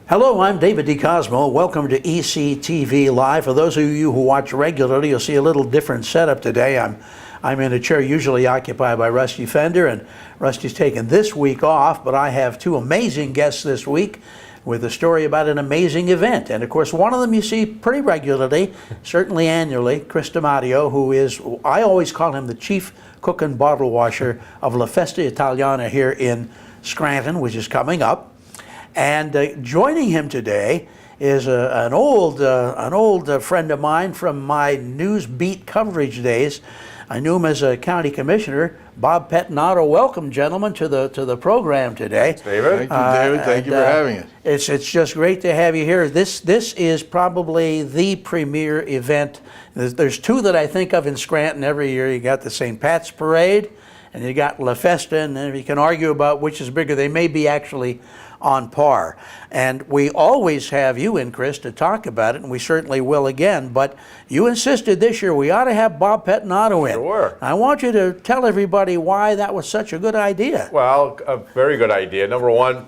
Hello, I'm David DeCosmo. Welcome to ECTV Live. For those of you who watch regularly, you'll see a little different setup today. I'm in a chair usually occupied by Rusty Fender, and Rusty's taken this week off, but I have two amazing guests this week with a story about an amazing event. And of course, one of them you see pretty regularly, certainly annually, Chris DiMatteo, who is, I always call him the chief cook and bottle washer of La Festa Italiana here in Scranton, which is coming up. And joining him today is an old friend of mine from my news beat coverage days. I knew him as a county commissioner, Bob Pettinato. Welcome, gentlemen, to the program today. Thanks, David. Thank you, David. Thank you for having us. It's just great to have you here. This is probably the premier event. There's two that I think of in Scranton every year. You got the St. Pat's Parade, and you got La Festa, and then you can argue about which is bigger. They may be actually on par. And we always have you in, Chris, to talk about it, and we certainly will again. But you insisted this year we ought to have Bob Pettinato in. Sure. I want you to tell everybody why that was such a good idea. Well, a very good idea. Number one,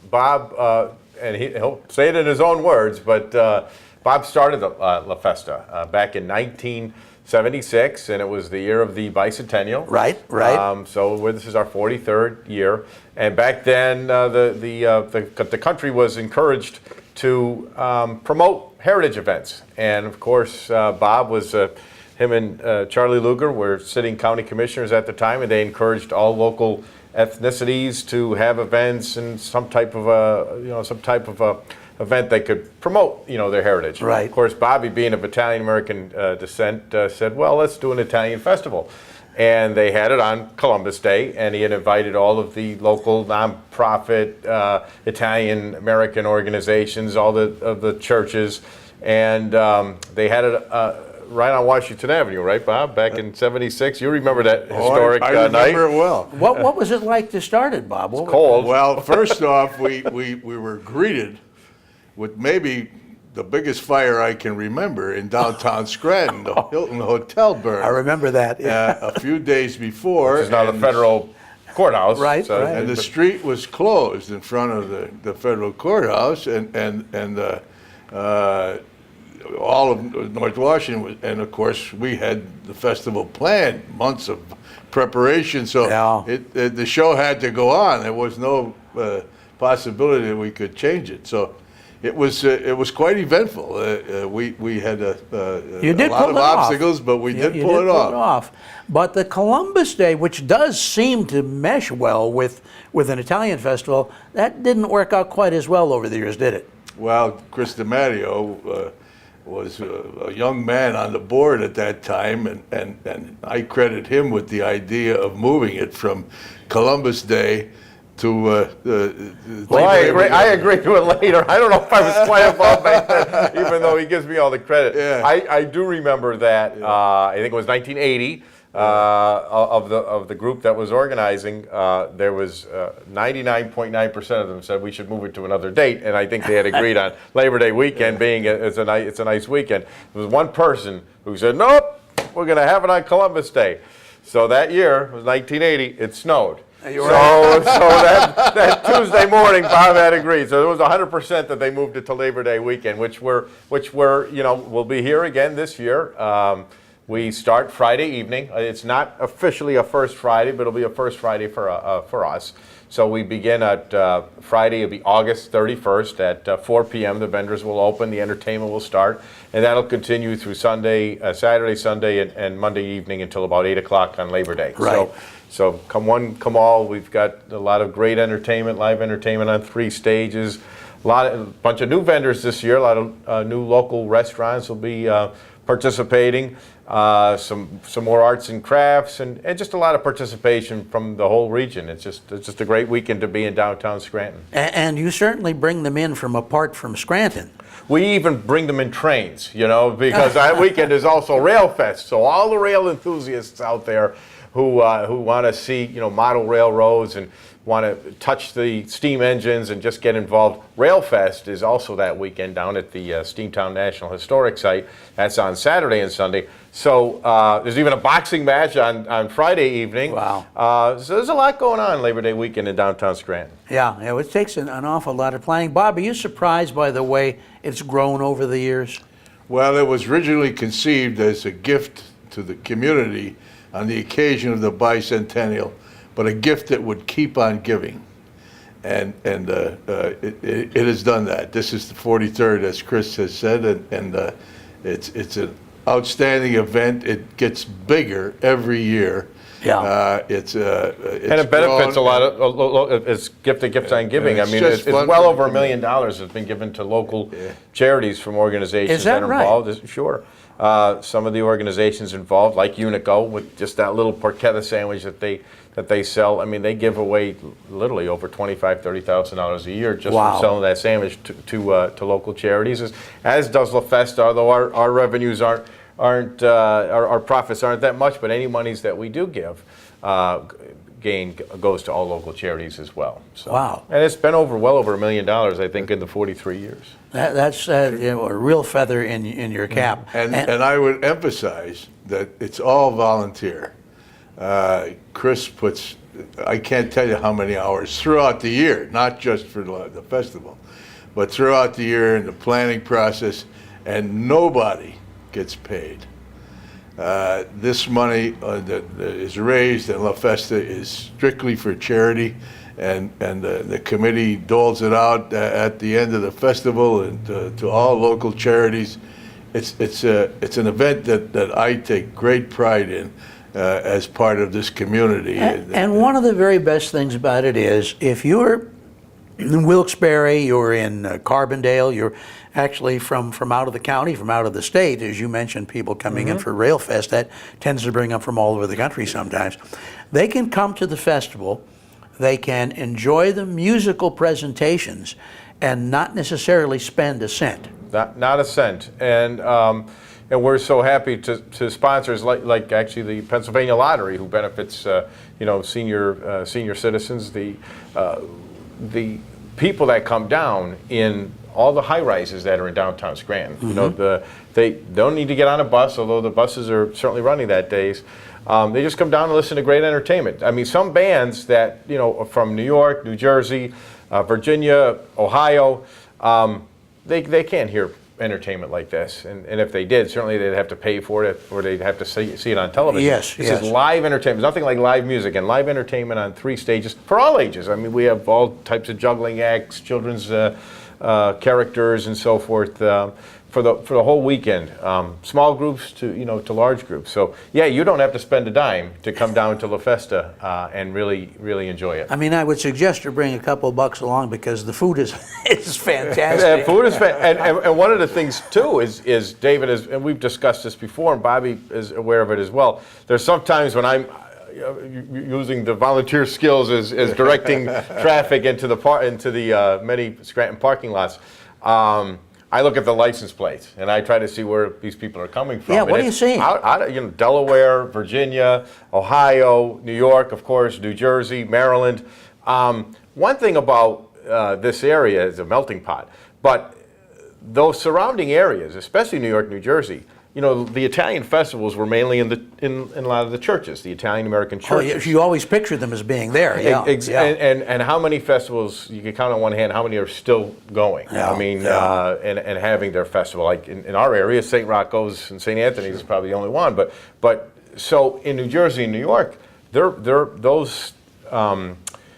Bob, and he'll say it in his own words, but Bob started La Festa back in 1976, and it was the year of the bicentennial. Right. So this is our 43rd year, and back then the country was encouraged to promote heritage events, and of course Bob was him and Charlie Luger were sitting county commissioners at the time, and they encouraged all local ethnicities to have events and some type of a event they could promote, their heritage. Right. Of course, Bobby, being of Italian-American descent, said, well, let's do an Italian festival. And they had it on Columbus Day, and he had invited all of the local nonprofit Italian-American organizations, all of the churches, and they had it right on Washington Avenue, right, Bob? Back in '76. You remember that historic I night? remember it well. What was it like to start it, Bob? It's cold. Well, first off, we were greeted with maybe the biggest fire I can remember in downtown Scranton. The Hilton Hotel burned. I remember that. A few days before. It's now the federal courthouse. Right. And the street was closed in front of the federal courthouse, and all of North Washington, and of course we had the festival planned, months of preparation. So the show had to go on. There was no possibility that we could change it. So it was quite eventful. We had a lot of obstacles, but we did pull it off. But the Columbus Day, which does seem to mesh well with an Italian festival, that didn't work out quite as well over the years, did it? Well, Chris DiMatteo was a young man on the board at that time, and I credit him with the idea of moving it from Columbus Day to I agree to it later. I don't know if I was playing ball back then, even though he gives me all the credit. Yeah. I do remember that. I think it was 1980. Of the group that was organizing, there was 99.9% of them said we should move it to another date, and I think they had agreed on Labor Day weekend being it's a nice weekend. There was one person who said, nope, we're going to have it on Columbus Day. So that year, it was 1980, it snowed. So that Tuesday morning, Bob had agreed. So it was 100% that they moved it to Labor Day weekend, which we'll be here again this year. We start Friday evening. It's not officially a first Friday, but it'll be a first Friday for us. So we begin at Friday. It'll be August 31st at 4 p.m. The vendors will open, the entertainment will start, and that'll continue through Saturday, Sunday, and Monday evening until about 8 o'clock on Labor Day. Right. So come one, come all. We've got a lot of great entertainment, live entertainment on 3 stages. A bunch of new vendors this year. A lot of new local restaurants will be participating. Some more arts and crafts, and just a lot of participation from the whole region. It's just a great weekend to be in downtown Scranton. And you certainly bring them in from apart from Scranton. We even bring them in trains, because that weekend is also Rail Fest. So all the rail enthusiasts out there, who want to see, model railroads and want to touch the steam engines and just get involved. Railfest is also that weekend down at the Steamtown National Historic Site. That's on Saturday and Sunday. So there's even a boxing match on Friday evening. Wow. So there's a lot going on Labor Day weekend in downtown Scranton. Yeah, it takes an awful lot of planning. Bob, are you surprised by the way it's grown over the years? Well, it was originally conceived as a gift to the community on the occasion of the bicentennial, but a gift that would keep on giving. And it has done that. This is the 43rd, as Chris has said, and it's an outstanding event. It gets bigger every year. Yeah. It's And it benefits a lot of, it's gift on giving. I mean, it's well over $1 million has been given to local charities from organizations Is that are right? involved. Sure. Some of the organizations involved, like Unico, with just that little porchetta sandwich that they sell. I mean, they give away literally over $25,000, $30,000 a year just Wow. from selling that sandwich to local charities, as does La Festa, although our revenues aren't our profits aren't that much, but any monies that we do give goes to all local charities as well. So, wow. And it's been well over $1 million, I think, in the 43 years. That's a real feather in your cap. And I would emphasize that it's all volunteer. Chris puts, I can't tell you how many hours throughout the year, not just for the festival, but throughout the year in the planning process, and nobody gets paid. This money that is raised in La Festa is strictly for charity, and the committee doles it out at the end of the festival and to all local charities. It's an event that I take great pride in as part of this community. And one of the very best things about it is, if you're in Wilkes-Barre, you're in Carbondale, you're actually from out of the county, from out of the state, as you mentioned, people coming in for Railfest, that tends to bring them from all over the country sometimes. They can come to the festival, they can enjoy the musical presentations, and not necessarily spend a cent. Not a cent. And we're so happy to sponsors like actually the Pennsylvania Lottery, who benefits senior citizens, the people that come down in all the high rises that are in downtown Scranton. They don't need to get on a bus, although the buses are certainly running that days. They just come down and listen to great entertainment. I mean, some bands that from New York, New Jersey, Virginia, Ohio, they can't hear entertainment like this, and if they did, certainly they'd have to pay for it, or they'd have to see it on television. Yes, this is live entertainment. Nothing like live music, and live entertainment on 3 stages for all ages. I mean, we have all types of juggling acts, children's characters, and so forth for the whole weekend. Small groups to large groups. So yeah, you don't have to spend a dime to come down to La Festa and really enjoy it. I mean, I would suggest you bring a couple of bucks along, because the food is fantastic. Yeah, food is and one of the things too is David and we've discussed this before, and Bobby is aware of it as well. There's sometimes when I'm using the volunteer skills as directing traffic into the many Scranton parking lots. I look at the license plates and I try to see where these people are coming from. Yeah, what are you seeing? Out Delaware, Virginia, Ohio, New York, of course, New Jersey, Maryland. One thing about this area is a melting pot, but those surrounding areas, especially New York, New Jersey, the Italian festivals were mainly in a lot of the churches, the Italian American churches. Oh, yeah, you always picture them as being there. Yeah. And how many festivals, you can count on one hand how many are still going. Yeah. I mean, and having their festival. Like in our area, St. Rocco's and St. Anthony's is probably the only one. But so in New Jersey and New York, those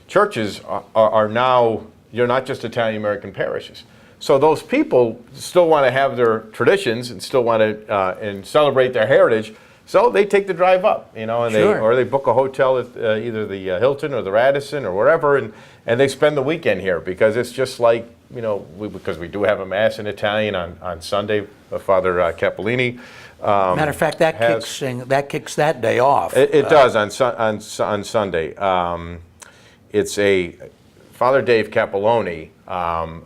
churches are now, you're not just Italian American parishes. So those people still want to have their traditions and still want to and celebrate their heritage. So they take the drive up, and Sure. they book a hotel at either the Hilton or the Radisson or wherever, and they spend the weekend here, because it's just like because we do have a mass in Italian on Sunday. Father Cappellini. Matter of fact, that kicks that day off. It does on Sunday. It's a Father Dave Cappelloni,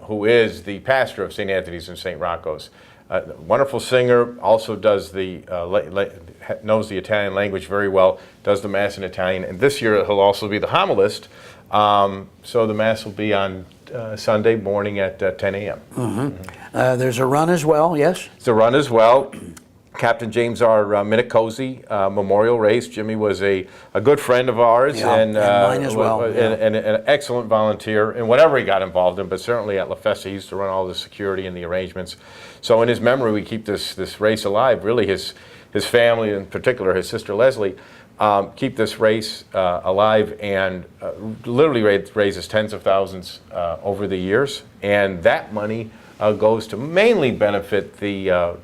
who is the pastor of St. Anthony's and St. Rocco's. Wonderful singer, also does knows the Italian language very well, does the Mass in Italian, and this year he'll also be the homilist. So the Mass will be on Sunday morning at 10 a.m. Mm-hmm. There's a run as well, yes? It's a run as well. Captain James R. Minicozy memorial race. Jimmy was a good friend of ours, and mine as well. And an excellent volunteer in whatever he got involved in, but certainly at La Festa he used to run all the security and the arrangements. So in his memory we keep this race alive. Really his family, in particular his sister Leslie, keep this race alive, and literally raises tens of thousands over the years, and that money goes to mainly benefit the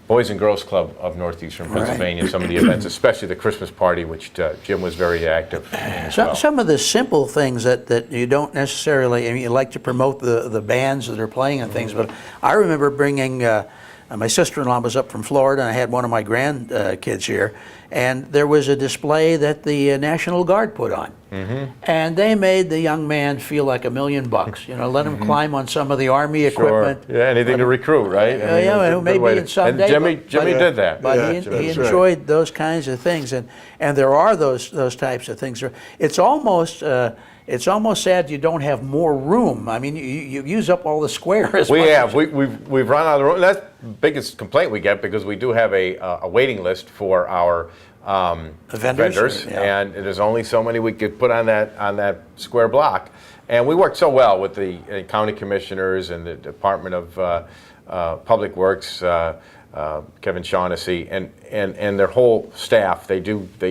Boys and Girls Club of Northeastern Pennsylvania, some of the events, especially the Christmas party, which Jim was very active in as well. Some of the simple things that you don't necessarily, I mean, you like to promote the bands that are playing and things, but I remember bringing, my sister-in-law was up from Florida, and I had one of my grandkids here, and there was a display that the National Guard put on. And they made the young man feel like $1 million, let him climb on some of the Army equipment. Yeah, anything to recruit, right? I mean, maybe in some day. And Jimmy did that. But he enjoyed those kinds of things, and there are those types of things. It's almost sad you don't have more room. I mean, you use up all the square. We've run out of room. That's the biggest complaint we get, because we do have a waiting list for our vendors, and there's only so many we could put on that square block. And we worked so well with the county commissioners and the Department of Public Works, Kevin Shaughnessy, and their whole staff. They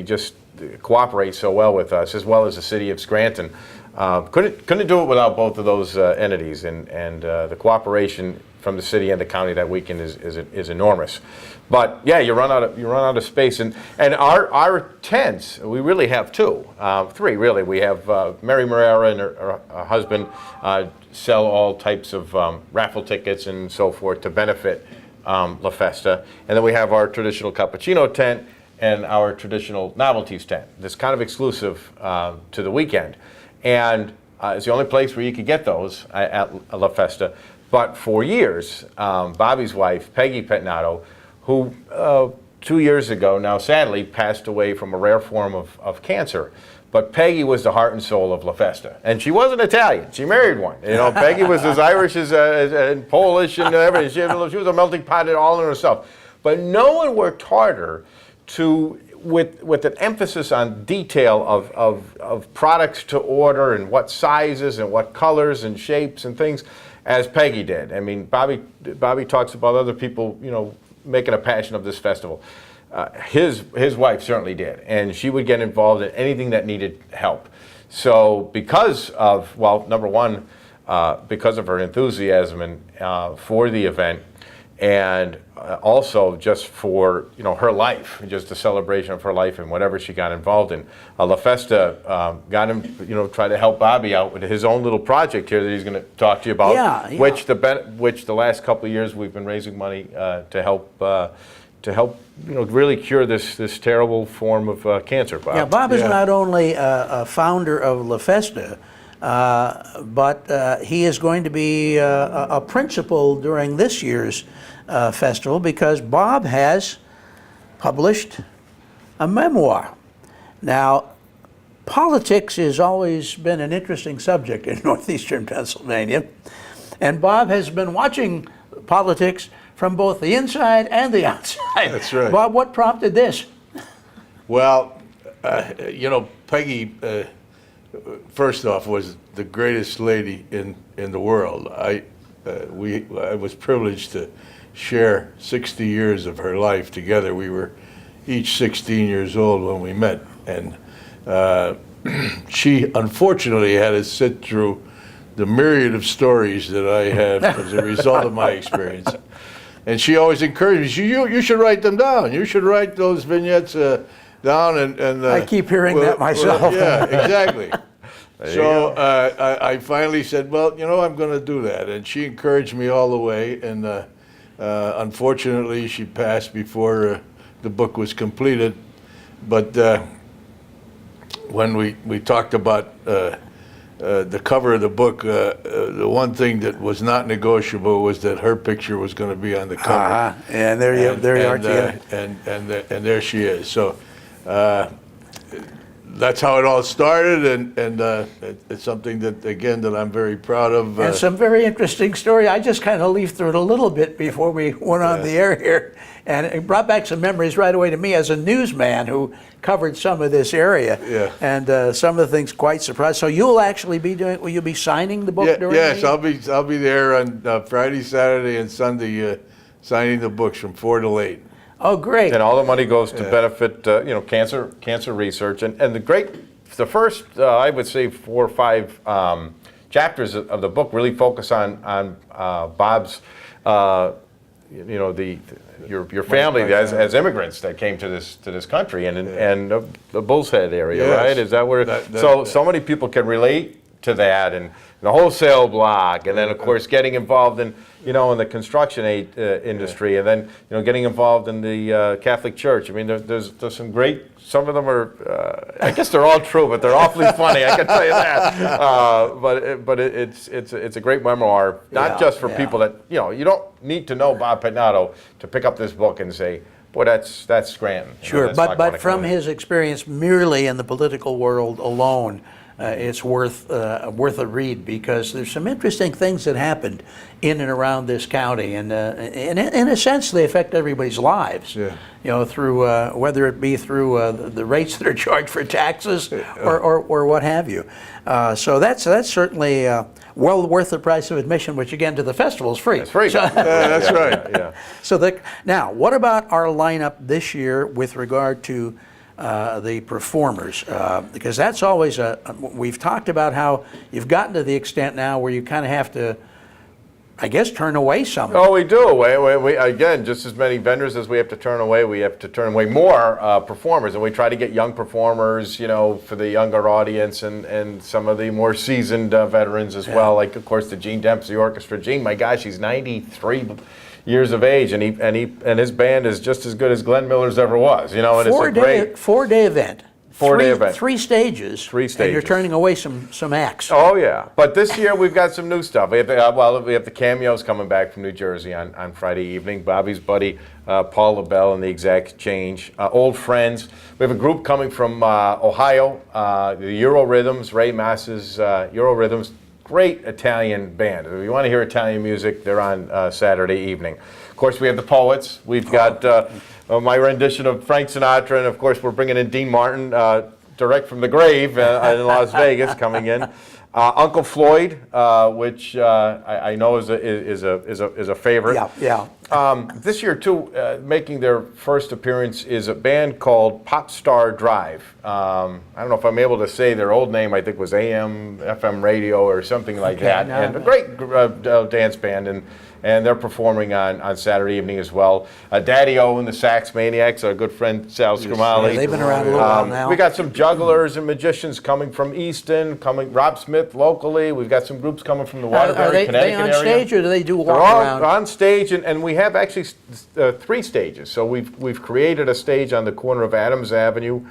just cooperate so well with us, as well as the city of Scranton. Couldn't do it without both of those entities, and the cooperation from the city and the county that weekend is enormous. But yeah, you run out of space, and our tents, we really have three really. We have Mary Morera and her husband sell all types of raffle tickets and so forth to benefit La Festa, and then we have our traditional cappuccino tent and our traditional novelties tent. That's kind of exclusive to the weekend, and it's the only place where you could get those at La Festa. But for years, Bobby's wife, Peggy Petnato, who 2 years ago now sadly passed away from a rare form of cancer. But Peggy was the heart and soul of La Festa, and she wasn't Italian. She married one. Peggy was as Irish as Polish and everything. She was a melting pot all in herself. But no one worked harder with an emphasis on detail of products to order and what sizes and what colors and shapes and things as Peggy did. I mean, Bobby talks about other people, making a passion of this festival. His wife certainly did, and she would get involved in anything that needed help. So because of, number one, because of her enthusiasm and for the event, and also just for her life, just a celebration of her life and whatever she got involved in. La Festa got him, try to help Bobby out with his own little project here that he's going to talk to you about. Yeah. Which the last couple of years we've been raising money to help really cure this terrible form of cancer. Bob. Yeah, Bob is not only a founder of La Festa, but he is going to be a principal during this year's festival, because Bob has published a memoir. Now, politics has always been an interesting subject in northeastern Pennsylvania, and Bob has been watching politics from both the inside and the outside. That's right. Bob, what prompted this? Well, Peggy, first off, was the greatest lady in the world. I was privileged to share 60 years of her life together. We were each 16 years old when we met, and she unfortunately had to sit through the myriad of stories that I have as a result of my experience. And she always encouraged me, you should write them down. You should write those vignettes down. And I keep hearing that myself. Yeah, exactly. So I finally said, well, I'm going to do that. And she encouraged me all the way. And unfortunately, she passed before the book was completed. But when we talked about the cover of the book, the one thing that was not negotiable was that her picture was going to be on the cover. And there you are together. And there she is. So that's how it all started, and it's something that, again, that I'm very proud of. And some very interesting story. I just kind of leafed through it a little bit before we went on the air here, and it brought back some memories right away to me as a newsman who covered some of this area. Yeah. And some of the things quite surprised. So you'll actually be doing? Will you be signing the book during? Yes, the I'll be there on Friday, Saturday, and Sunday, signing the books from 4 to 8. Oh, great. And all the money goes to benefit, cancer research. And the first, I would say 4 or 5 chapters of the book really focus on Bob's, your family as immigrants that came to this country and the Bull's Head area, Yes. right? Is that where? So many people can relate to that, and the wholesale block, and then of course getting involved in in the construction industry, and then getting involved in the Catholic Church. I mean, there's some great. Some of them are, I guess they're all true, but they're awfully funny. I can tell you that. But it's a great memoir, not just for people that you don't need to know Bob Pettinato to pick up this book and say, boy, that's Scranton. Sure, but from his experience merely in the political world alone, it's worth a read, because there's some interesting things that happened in and around this county, and in a sense they affect everybody's lives. Yeah. Through whether it be through the rates that are charged for taxes or what have you. So that's certainly well worth the price of admission, which again to the festival is free. It's free. So, That's right. Yeah. So now, what about our lineup this year with regard to the performers? Because that's always we've talked about how you've gotten to the extent now where you kind of have to, I guess, turn away some. Oh, we do. We again, just as many vendors as we have to turn away, we have to turn away more performers, and we try to get young performers, for the younger audience, and some of the more seasoned veterans as well. Like, of course, the Gene Dempsey Orchestra. Gene, my gosh, he's 93 years of age, and his band is just as good as Glenn Miller's ever was. And it's a great 4-day event. 4-day event. 3 stages. 3 stages. And you're turning away some acts. Oh yeah, but this year we've got some new stuff. We have the cameos coming back from New Jersey on Friday evening. Bobby's buddy Paul LaBelle and the Exact Change, old friends. We have a group coming from Ohio, the Euro Rhythms, Ray Mass's Euro Rhythms. Great Italian band. If you want to hear Italian music, they're on Saturday evening. Of course, we have the Poets. We've got my rendition of Frank Sinatra, and of course, we're bringing in Dean Martin, direct from the grave in Las Vegas, coming in. Uncle Floyd, which I know is a favorite. Yeah. This year too, making their first appearance is a band called Pop Star Drive. I don't know if I'm able to say their old name. I think was AM FM Radio or something like that. No, and a great dance band, and they're performing on Saturday evening as well. Daddy O and the Sax Maniacs, our good friend Sal Scramali. Yeah, they've been around a little while now. We got some jugglers and magicians coming from Easton, Rob Smith locally. We've got some groups coming from the Waterbury, Connecticut area. Are they on stage, or do they do walk They're all around? on stage, and we have actually 3 stages. So we've created a stage on the corner of Adams Avenue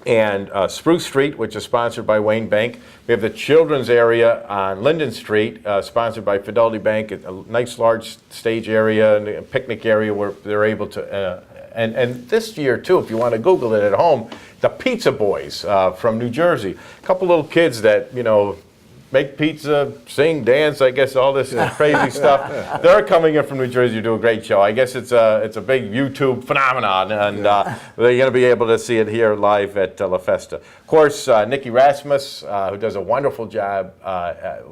and Spruce Street, which is sponsored by Wayne Bank. We have the children's area on Linden Street, sponsored by Fidelity Bank. A nice large stage area and a picnic area where they're able to. And this year too, if you want to Google it at home, the Pizza Boys from New Jersey. A couple little kids that make pizza, sing, dance, I guess all this crazy stuff. They're coming in from New Jersey to do a great show. I guess it's a big YouTube phenomenon, and they're going to be able to see it here live at La Festa. Of course, Nikki Rasmus, who does a wonderful job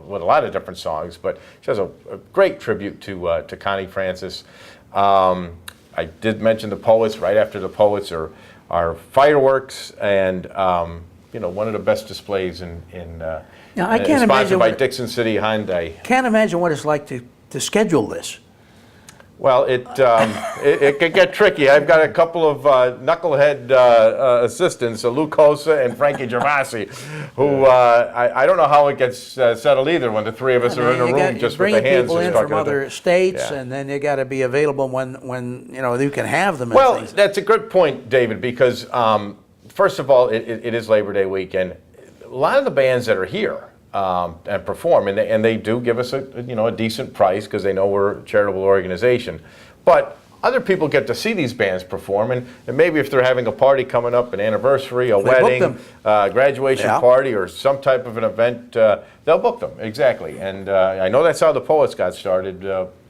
with a lot of different songs, but she has a great tribute to Connie Francis. I did mention the Poets. Right after the Poets are fireworks, and one of the best displays in Now, I can't sponsored imagine by what, Dixon City Hyundai. Can't imagine what it's like to schedule this. Well, it can get tricky. I've got a couple of knucklehead assistants, Lou Cosa and Frankie Gervasi, who I don't know how it gets settled either when the 3 of us are in a room just with the hands. Bring people in from other states, Yeah. and then you got to be available when you can have them. And Well, things. that's a good point, David, because first of all, it is Labor Day weekend. a lot of the bands that are here and perform, and they do give us a decent price because they know we're a charitable organization, but other people get to see these bands perform, and maybe if they're having a party coming up, an anniversary, a wedding, graduation party, or some type of an event, they'll book them, exactly. And I know that's how the Poets got started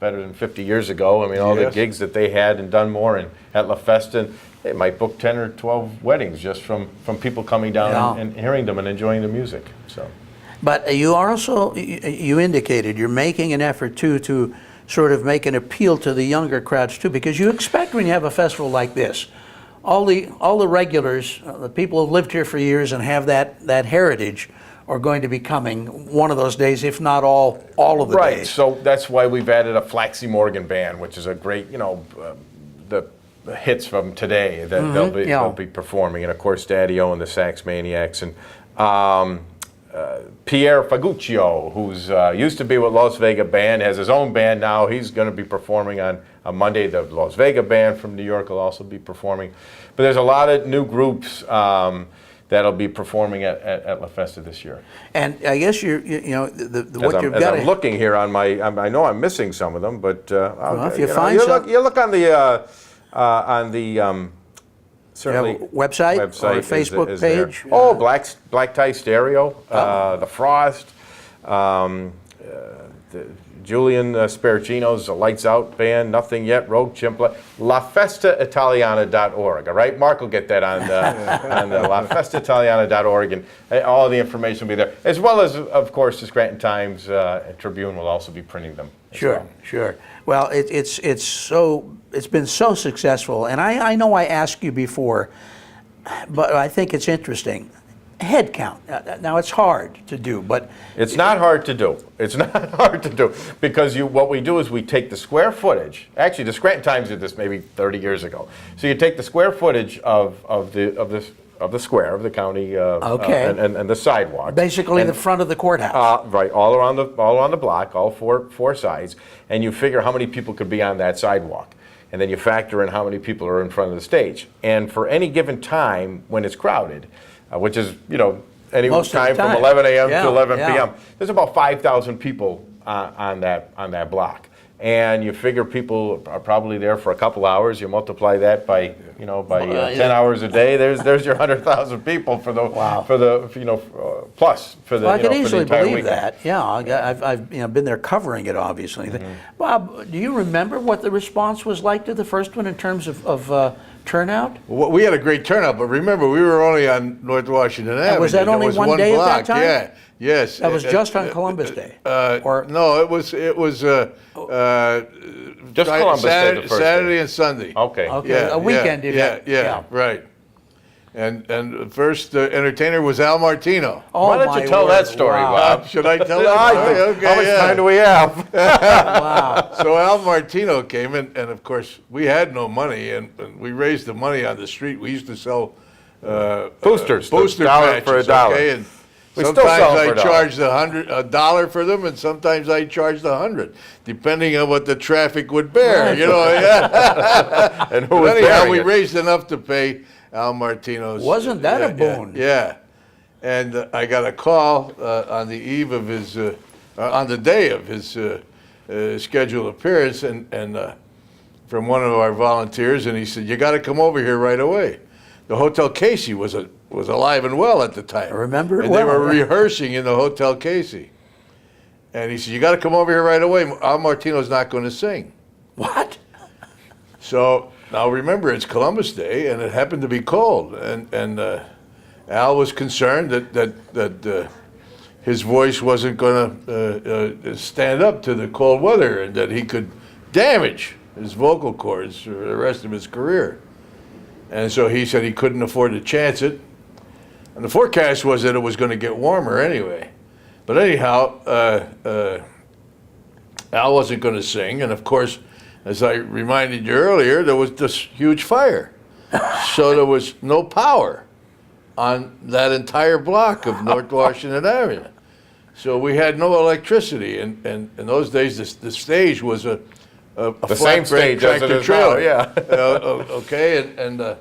better than 50 years ago. I mean, all the gigs that they had in Dunmore and at La Festa, they might book 10 or 12 weddings just from people coming down and hearing them and enjoying the music. So, but you are also, you indicated you're making an effort too to sort of make an appeal to the younger crowds too, because you expect when you have a festival like this, all the regulars, the people who've lived here for years and have that heritage, are going to be coming one of those days, if not all of the days. Right. So that's why we've added a Flaxie Morgan band, which is a great, the hits from today that they'll be performing, and of course Daddy-O and the Sax Maniacs, and Pierre Faguccio, who's used to be with Las Vegas Band, has his own band now. He's going to be performing on Monday. The Las Vegas Band from New York will also be performing. But there's a lot of new groups that'll be performing at La Festa this year. And I guess what you've got. I'm looking here on my, I know I'm missing some of them, but if you find some, you look on the. Certainly, website or Facebook page. Oh, Black Tie Stereo, the Frost, Julian Sparacino's Lights Out Band, Nothing Yet, Rogue Chimp, LaFestaItaliana.org. All right, Mark will get that on the LaFestaItaliana.org, and all the information will be there, as well as, of course, the Scranton Times and Tribune will also be printing them. Sure. Well, it's been so successful, and I know I asked you before, but I think it's interesting. Head count. Now it's hard to do, but it's not hard to do. It's not hard to do because what we do is we take the square footage. Actually, the Scranton Times did this maybe 30 years ago. So you take the square footage of the square of the county and the sidewalk. Basically, the front of the courthouse. Right, all around the block, all four sides, and you figure how many people could be on that sidewalk, and then you factor in how many people are in front of the stage. And for any given time when it's crowded, which is any time from 11 a.m. to 11 p.m., there's about 5,000 people on that block. And you figure people are probably there for a couple hours. You multiply that by 10 hours a day. There's your 100,000 people for the plus for the I can easily entire believe weekend. that. Yeah, I've been there covering it, obviously. Bob, do you remember what the response was like to the first one in terms of turnout? Well, we had a great turnout, but remember, we were only on North Washington Avenue. Was that only one day block. at that time? Yeah, yes. That was just on Columbus Day? No, it was Just Columbus Day, the first Saturday day. and Sunday. Okay. A weekend event. Yeah, right. And the first entertainer was Al Martino. Oh, why don't you tell that story, Bob? Should I tell that story? Okay, how much time do we have? Wow. So Al Martino came in, and of course we had no money, and we raised the money on the street. We used to sell Boosters, booster $1 patches, for $1. okay? And We still sometimes sell them I for $1. charged $100 for them, and sometimes I charged $100, depending on what the traffic would bear. Yeah. And who was Anyhow, bearing we it? raised enough to pay Al Martino's. Wasn't that a boon? Yeah. And I got a call on the eve of his, on the day of his scheduled appearance, and from one of our volunteers, and he said, "You got to come over here right away." The Hotel Casey was alive and well at the time. I remember it and they well, were yeah. rehearsing in the Hotel Casey. And he said, "You got to come over here right away. Al Martino's not going to sing." What? So now remember, it's Columbus Day, and it happened to be cold, and Al was concerned that his voice wasn't going to stand up to the cold weather, and that he could damage his vocal cords for the rest of his career. And so he said he couldn't afford to chance it. And the forecast was that it was going to get warmer anyway. But anyhow, Al wasn't going to sing, and of course, as I reminded you earlier, there was this huge fire. So there was no power on that entire block of North Washington Avenue. So we had no electricity, and in those days, the stage was a The same stage as it is now, yeah. Okay, and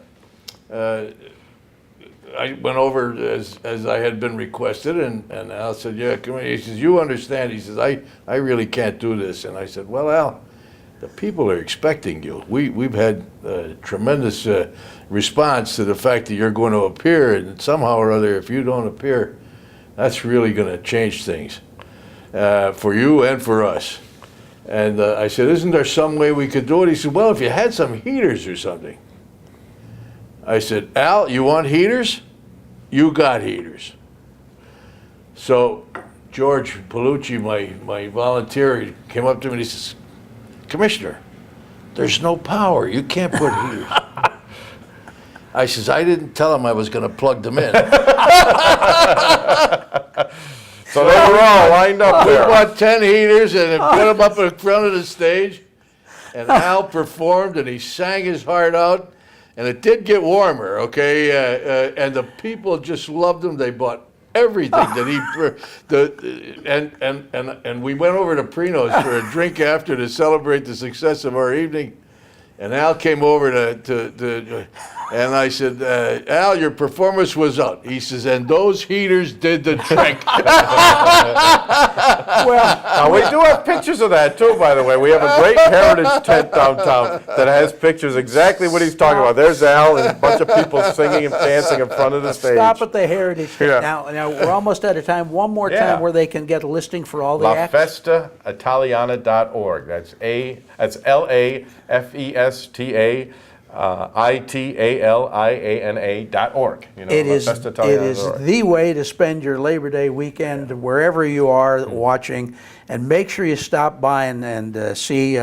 I went over as I had been requested, and Al said, yeah, come here. He says, you understand. He says, I really can't do this. And I said, well, Al, the people are expecting you. We've had tremendous response to the fact that you're going to appear, and somehow or other, if you don't appear, that's really going to change things for you and for us. And I said, isn't there some way we could do it? He said, well, if you had some heaters or something. I said, Al, you want heaters? You got heaters. So George Palucci, my volunteer, came up to me and he says, Commissioner, there's no power. You can't put heaters. I says, I didn't tell him I was going to plug them in. So they were all lined up We there. bought 10 heaters and then put them up in front of the stage. And Al performed and he sang his heart out. And it did get warmer, okay? And the people just loved him. They bought everything that and we went over to Prino's for a drink after to celebrate the success of our evening. And Al came over and I said, Al, your performance was out. He says, and those heaters did the trick. Now, we do have pictures of that too, by the way. We have a great heritage tent downtown that has pictures exactly what he's talking about. There's Al and a bunch of people singing and dancing in front of the stage. Stop at the Heritage. Yeah. Now we're almost out of time. One more Yeah. time where they can get a listing for all the acts. LaFestaitaliana.org. That's LaFestaitaliana.org. You know, It is LaFestaitaliana.org. the way to spend your Labor Day weekend wherever you are watching, and make sure you stop by and see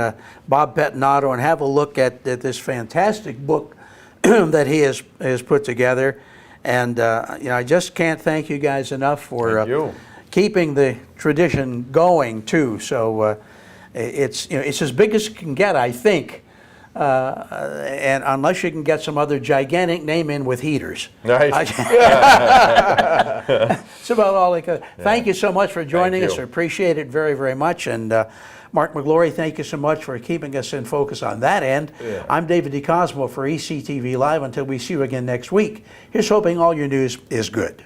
Bob Pettinato and have a look at this fantastic book that he has put together. And I just can't thank you guys enough for Thank you. keeping the tradition going too. So it's as big as it can get, I think. And unless you can get some other gigantic name in with heaters. Right. It's about all I could. Thank you so much for joining Thank us. you. I appreciate it very, very much. And Mark McGlory, thank you so much for keeping us in focus on that end. Yeah. I'm David DeCosmo for ECTV Live. Until we see you again next week, here's hoping all your news is good.